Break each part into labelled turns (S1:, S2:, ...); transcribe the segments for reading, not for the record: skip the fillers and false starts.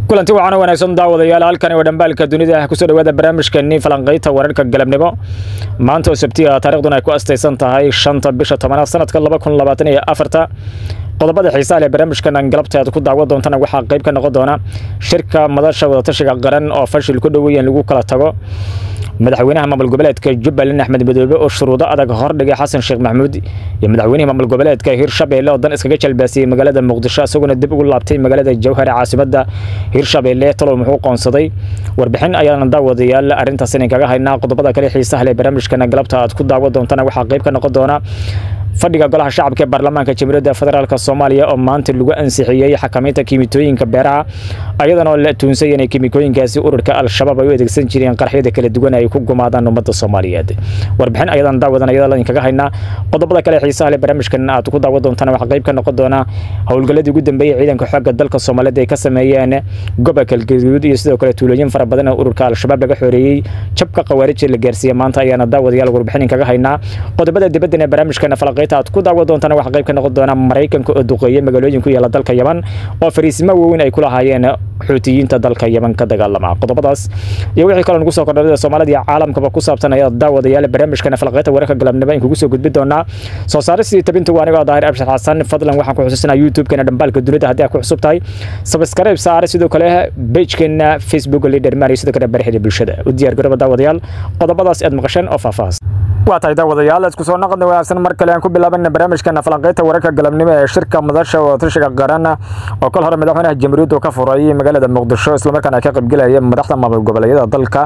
S1: kulanti waxaan wanaagsan daawadayaal halkan waa dhanbaalka dunida ku soo dhawaada barnaamijkeeni falanqeynta wararka galabnimo maanta oo sabtiga taariikhduna ay ku astaysan tahay 5 bisha 10 sanadka 2024 qodobada xiisaha leh barnaamijkan galabteed ku daawo doontana waxa qayb ka noqon doona shirka madasha wada tashiga qaran oo fashil ku dhaweeyeen lagu kala tago madaxweynaha maamul goboleedka Jubbaland Axmed Madoobe oo shuruudo adag hordhigay Xasan Sheekh Maxamuud iyo madaxweynaha maamul goboleedka Hirshabelle oo dan iskaga jalbaasay magaalada Muqdisho asaguna dib ugu laabtay magaalada Jowhar caasimada Hirshabelle talo muxuu qoonsaday warbixin ayaan daawadayaal arintaas in kaga haynaa qodobada kale xiisaha leh barnaamijkan galabta aad ku daawo doontana waxa qayb ka noqon doona fadhiga golaha shacabka ee baarlamaanka Jamhuuriyadda Federaalka Soomaaliya oo maanta lagu ansixiyay xakameynta kiimikooyinka beeraha ayadana la tuunsay in kiimikooyinkaasi ururka al-shabaab ay u adeegsan jireen qarxiyada kala duwan ay ku gumaadaan ummadda Soomaaliyeed warbixin ayadan daawadanayada in kaga haynaa qodobada kale xiisaha leh barnaamijkan aad ku daawo doontana waxa qayb ka noqon doona howlgaladii ugu dambeeyay ciidanka xoogga dalka Soomaaliyeed ay ka sameeyeen gobolka Galgaduud iyo sidoo kale tuulooyin fara badan oo ururka al-shabaab laga xoreeyay jabka qawaarij la gaarsiiyay maanta ayana daawadayaal warbixin kaga haynaa qodobada dibadda ee barnaamijkan aad ku daawo doontana waxa qayb ka noqon doona Mareykanka oo duqeeyay magaalooyin ku yaala dalka Yemen oo fariisimo weyn ay ku lahaayeen xuutiyiinta dalka Yemen ka dagaalama qodobadaas iyo wixii kale ugu soo kordhay Soomaalida iyo caalamkaba ku saabsan ayaa daawadayaal barnaamijkan falaqeynta wararka galabnimo in kugu soo gudbi doona soo saaristii tabinta waaniga Daahir Abshir Xasan fadlan waxaan ku xusuusinaa YouTube-kana dhanbaalka dunida haddii aad ku cusub tahay subscribe saar sidoo kale page-keena Facebook leader mari sidoo kale barxada bulshada u diyaar garooba daawadayaal qodobadaas aad maqasheen oo faahfaahsan waa tahay daawadayaal isku soo noqon wanaagsan mar kale aan ku bilaabana barnaamijkan falanqeynta wararka galabnimo ee shirka madasha wada tashiga qaran oo kal hore madaxweynaha jamhuuriyadda ka furay magaalada Muqdisho isla markaana ka qayb galaya madaxda maamul goboleedyada dalka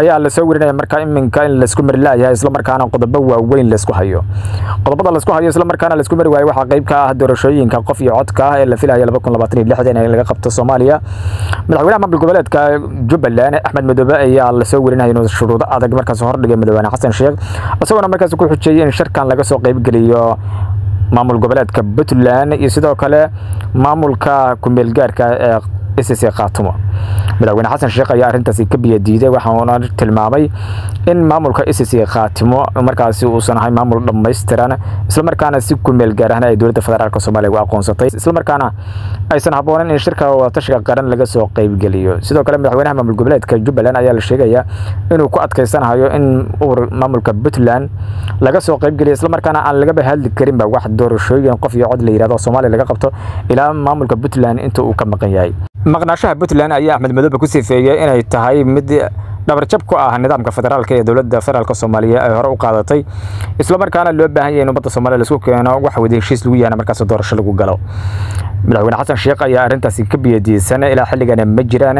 S1: ayaa la soo warinaya marka iminka in la isku mari laayahay isla markaana qodobo waaweyn la isku hayo qodobada la isku hayo isla markaana la isku mari waayo waxa qayb ka ah doorashooyinka qof iyo codka ah ee la filayo 2026 in laga qabto Soomaaliya madaxweynaha maamul goboleedka Jubbaland Axmed Madoobe ayaa la soo warinaya inuu shuruudo adag markaas hordhigay madaxweynaha Xasan Sheekh asaguna markaas ku xujiyay in shirkan laga soo qayb galiyo maamul goboleedka Puntland iyo sidoo kale maamulka ku meel gaarka ee SSC Khaatumo madaxweyne Xasan Sheekh ayaa arintaas ka biyadiiday waxa uu tilmaamay in maamulka SSC Khaatumo markaas uu san ahay maamul dhameystiran isla markaana si ku meel gaar ah ay dawladda federaalka Soomaaliya u aqoonsatay isla markaana aysan haboonin in shirka wada tashiga qaran laga soo qayb galiyo sidoo kale madaxweynaha maamul goboleedka Jubbaland ayaa la sheegaya inuu ku adkeysanayo in maamulka Puntland laga soo qayb galiyo isla markaana aan laga bahadli karin ba wax doorashooyin qof iyo cod la yiraahdo Soomaaliya laga qabto ilaa maamulka Puntland inta uu ka maqan yahay maqnaashaha Puntland ayaa Axmed Madoobe ku sifeeyay inay tahay mid dhabarjab ku ah nidaamka federaalka ee dawladda federaalka Soomaaliya ay hore u qaadatay isla markaana loo baahan yahay in ummadda Soomaaliya la isku keeno wax wada heshiis lagu yaana markaas doorasho lagu galo madaxweyne Xasan Sheekh ayaa arintaas ka biyadiisan ilaa xilligan ma jiraan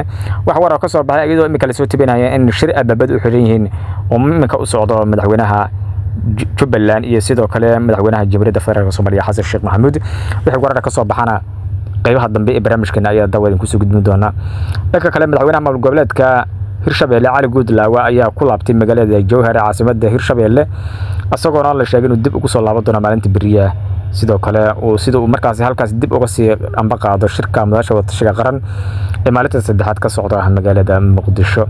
S1: wax war ka soo baxay iyadoo imika la soo tibinaya in shir ababad u xiran yihiin oo imika u socdo madaxweynaha Jubbaland iyo sidoo kale madaxweynaha Jamhuuriyadda Federaalka Soomaaliya Xasan Sheekh Maxamuud wixii warar ka soo baxana qaybaha dambe ee barnaamijkan ayaa daawadin ku soo gudbin doona dadka kale madaxweynaha maamul goboleedka Hirshabelle Cali Guudlaawa ayaa ku laabtay magaalada Jowhar caasimada Hirshabelle asagoo la sheegay inuu dib ugu soo laaban doono maalinta bariya sidoo kale uu markaas halkaas dib uga sii amba qaado shirka madasha wada tashiga qaran ee maalinta saddexaad ka socda magaalada Muqdisho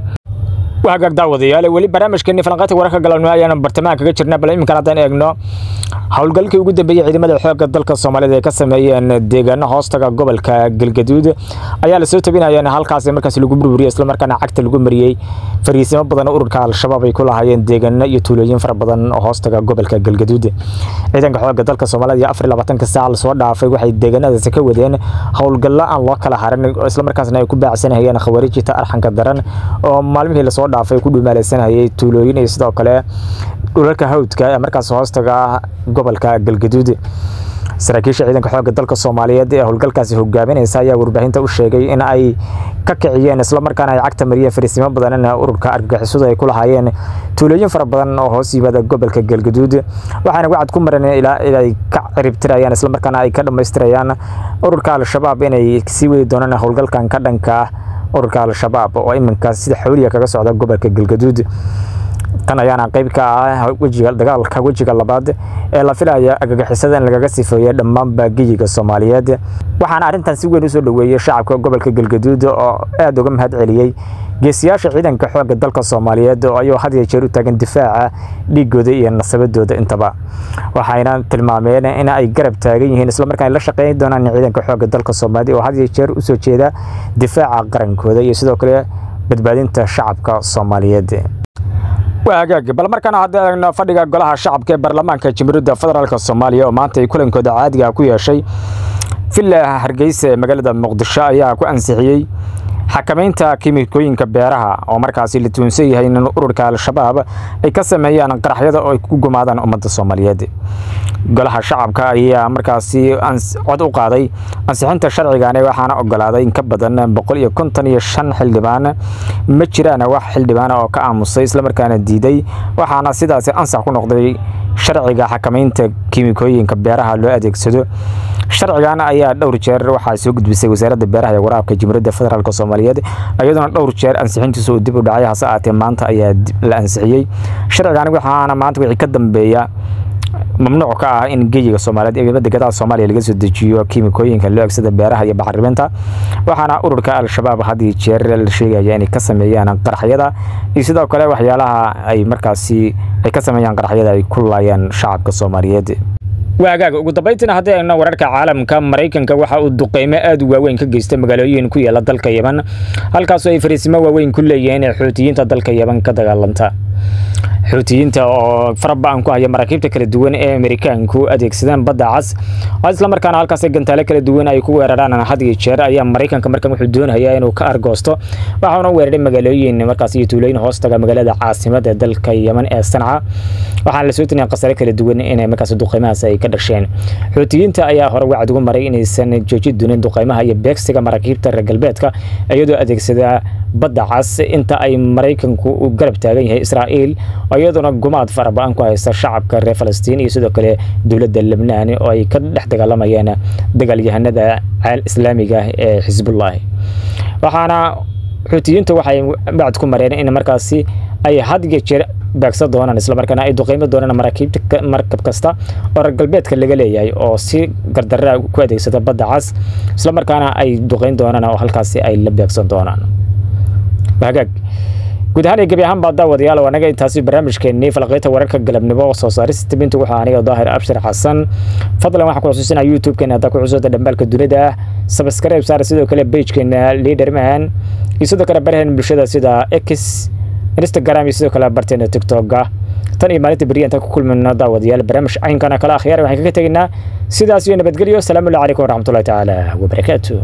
S1: waxa daawadayaal wali barnaamijkeeni falanqeynta wararka galabnimo ayaan bartamaanka kaga jirnaa bal imkan hadaan eegno howlgalkii ugu dambeeyay ciidamada xoogga dalka Soomaaliyeed ee ka sameeyeen deegaano hoostaga gobolka Galgaduud ayaa la soo tabinayay halkaas markaas lagu burburiyay isla markaana cagta lagu mariyay fariisimo badan oo ururka al-shabaab ay ku lahaayeen deegaano iyo tuulooyin fara badan oo hoostaga gobolka Galgaduud ciidanka xoogga dalka Soomaaliyeed 24 saac la soo dhaafay waxay deegaanadaas ka wadeen howlgallo aan loo kala harin isla markaasna ay ku baacsanayeen khawaarijta arxanka daran oo maalmihii la soo dhaafay ku dhumaalaysanayay tuulooyin iyo sidoo kale dhulalka hawdka ee markaas hoostaga gobolka Galgaduud saraakiisha ciidanka xoogga dalka Soomaaliyeed ee howlgalkaasi hogaaminaysa ayaa warbaahinta u sheegay in ay ka kiciyeen isla markaana ay cagta mariyeen fariisimo badan oo ururka argagixisada ay ku lahaayeen tuulooyin fara badan oo hoos yimaada gobolka Galgaduud waxaana wacd ku maran ilaa ay ka ciribtirayaan isla markaana ay ka dhameystirayaan ururka al-shabaab inay sii wadi doonaan howlgalkan ka dhanka ururka al-shabaab oo iminka sida xawliga kaga socda gobolka Galgaduud tan ayaana qayb ka ah dagaalka wejiga labaad ee la filayo argagixisada in lagaga sifeeyo dhammaan baagiyiga Soomaaliyeed waxaana arrintan si weyn u soo dhaweeyay shacabka gobolka Galgaduud oo aad uga mahad celiyay geesiyaasha ciidanka xoogga dalka Soomaaliyeed oo ay had iyo jeer u taagan difaaca dhigooda iyo nasabadooda intaba waxayna tilmaameen in ay garab taagan yihiin isla markaana la shaqeyn doonaan ciidanka xoogga dalka Soomaaliyeed oo had iyo jeer u soo jeeda difaaca qarankooda iyo sidoo kale badbaadinta shacabka Soomaaliyeed waagaag bal markana hadda fadhiga golaha shacabka ee baarlamaanka Jamhuuriyadda Federaalka Soomaaliya oo maanta ay kulankooda caadiga ku yeeshay filaha Hargeysa ee magaalada Muqdisho ayaa ku ansixiyay xakamaynta kiimikooyinka beeraha oo markaasi la tuunsan yahay in ururka Al-Shabaab ay ka sameeyaan qaraxyada oo ay ku gumaadaan ummadda Soomaaliyeed golaha shacabka ayaa markaasi cod u qaaday ansixinta sharcigan waxaana ogolaaday in ka badan 155 xildhibaan ma jiraan wax xildhibaan oo ka aamusay isla markaana diiday waxaana sidaas ansax ku noqday sharciga xakamaynta kiimikooyinka beeraha loo adeegsado sharcigan ayaa dhowr jeer waxa soo gudbisay wasaaradda beeraha iyo waraabka Jamhuuriyadda Federaalka Soomaaliyeed ayadoo dhowr jeer ansixintiisu uu dib u dhacay hase ahaatee maanta ayaa la ansixiyay sharcigan waxaana maanta wixii ka dambeeya mamnuuc ka ah in geeyiga Soomaaliyeed iyo deegaanada Soomaaliya laga soo dejiyo kiimikooyinka loo adeegsado beeraha iyo bacriminta waxaana ururka Al-Shabaab hadii jeer la sheegay inay ka sameeyaan qaraxyada iyo sidoo kale waxyaalaha ay markaasi ay ka sameeyaan qaraxyada ay ku laayaan shacabka Soomaaliyeed waagaga ugu dambeyntina hadii ayna wararka caalamka Mareykanka waxa uu duqeymo aad u waaweyn ka geystay magaalooyin ku yaala dalka Yemen halkaas oo ay fariisimo waaweyn ku leeyeen xuutiyiinta dalka Yemen ka dagaalanta xuutiyiinta oo farabaan ku haya maraakiibta kala duwan ee Ameerikaanku adeegsadaan badda cas oo isla markaana halkaas ay gantaale kala duwan ay ku weeraraan had iyo jeer ayaa Mareykanka markan wuxuu doonayaa inuu ka argoosto waxaana weeraray magaalooyin markaas iyo tuulooyin hoostaga magaalada caasimadda dalka Yemen ee Sanaa waxaan la soo tinay qasare kala duwan in markaas duqeymahaas ay ka dhasheen xuutiyiinta ayaa hore wacd ugu maray inaysan joojin doonin duqeymaha iyo beegsiga maraakiibta reer galbeedka iyadoo adeegsada badda cas inta ay Mareykanku u garab taagan yahay Israa'iil ayaduna gumaad farabaan ku haysta shacabka reer Falastiin iyo sidoo kale dawladda Lebanon oo ay ka dhex dagaalamayaan dagaalyahanada Islaamiga ee Hizbullah waxaana xuutiyiintu waxay bacd ku mareen in markaasi ay had iyo jeer baagsan doonaan isla markaana ay duqeymo doonaan markab kasta oo reer galbeedka laga leeyahay oo si gardarra ku adeegsada badda cas isla markaana ay duqeyn doonaan oo halkaasi ay la baagsan doonaan waagaag guud ahaan gabi ahaan baad daawadayaal wanaga intaasi barnaamijkeennii falaqeynta wararka galabnimo soo saarista tibintu waxa aniga Daahir Abshir Xasan fadlan waxa ku xusuusinaa YouTube-keena hadda ku cusubta dhambalka dunida subscribe saar sidoo kale page-keena Leaderman iyo sidoo kale barahan bulshada sida X Instagram iyo sidoo kale barteena TikTok tan iyo maalinta bariyaanta ku kulmana daawadayaal barnaamij aynkana kala akhyaar waxaan kaga tagnaa sidaas iyo nabadgelyo salaamu alaykum wa rahmatullahi ta'ala wa barakatuh